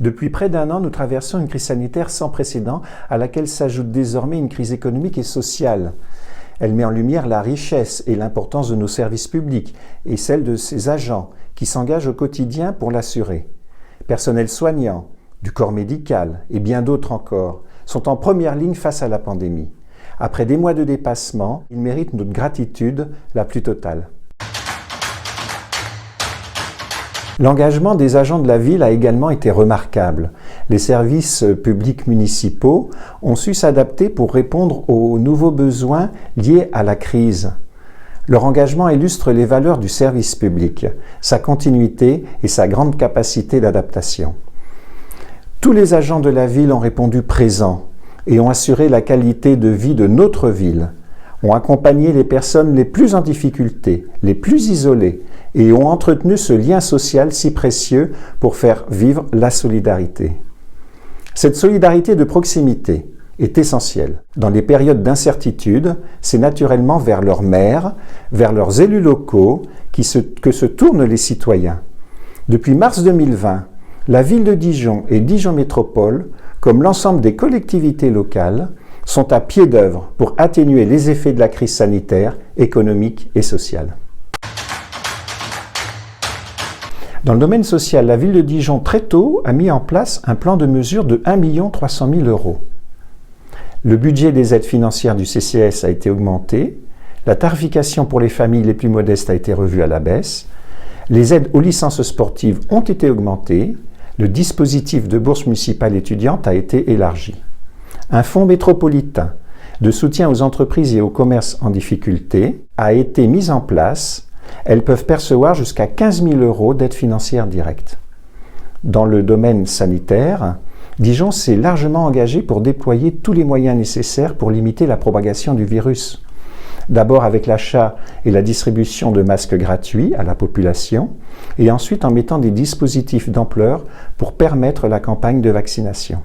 Depuis près d'un an, nous traversons une crise sanitaire sans précédent à laquelle s'ajoute désormais une crise économique et sociale. Elle met en lumière la richesse et l'importance de nos services publics et celle de ses agents qui s'engagent au quotidien pour l'assurer. Personnel soignant, du corps médical et bien d'autres encore sont en première ligne face à la pandémie. Après des mois de dépassement, ils méritent notre gratitude la plus totale. L'engagement des agents de la ville a également été remarquable. Les services publics municipaux ont su s'adapter pour répondre aux nouveaux besoins liés à la crise. Leur engagement illustre les valeurs du service public, sa continuité et sa grande capacité d'adaptation. Tous les agents de la ville ont répondu présents et ont assuré la qualité de vie de notre ville, ont accompagné les personnes les plus en difficulté, les plus isolées, et ont entretenu ce lien social si précieux pour faire vivre la solidarité. Cette solidarité de proximité est essentielle. Dans les périodes d'incertitude, c'est naturellement vers leurs maires, vers leurs élus locaux que se tournent les citoyens. Depuis mars 2020, la ville de Dijon et Dijon Métropole, comme l'ensemble des collectivités locales, sont à pied d'œuvre pour atténuer les effets de la crise sanitaire, économique et sociale. Dans le domaine social, la ville de Dijon, très tôt, a mis en place un plan de mesure de 1 300 000 €. Le budget des aides financières du CCAS a été augmenté, la tarification pour les familles les plus modestes a été revue à la baisse, les aides aux licences sportives ont été augmentées, le dispositif de bourse municipale étudiante a été élargi. Un fonds métropolitain de soutien aux entreprises et aux commerces en difficulté a été mis en place. Elles peuvent percevoir jusqu'à 15 000 € d'aide financière directe. Dans le domaine sanitaire, Dijon s'est largement engagé pour déployer tous les moyens nécessaires pour limiter la propagation du virus. D'abord avec l'achat et la distribution de masques gratuits à la population, et ensuite en mettant des dispositifs d'ampleur pour permettre la campagne de vaccination.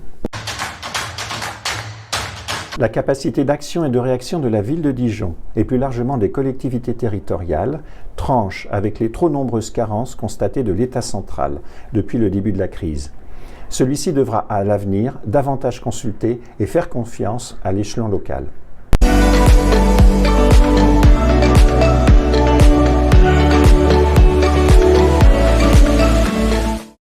La capacité d'action et de réaction de la ville de Dijon, et plus largement des collectivités territoriales, tranche avec les trop nombreuses carences constatées de l'État central depuis le début de la crise. Celui-ci devra à l'avenir davantage consulter et faire confiance à l'échelon local.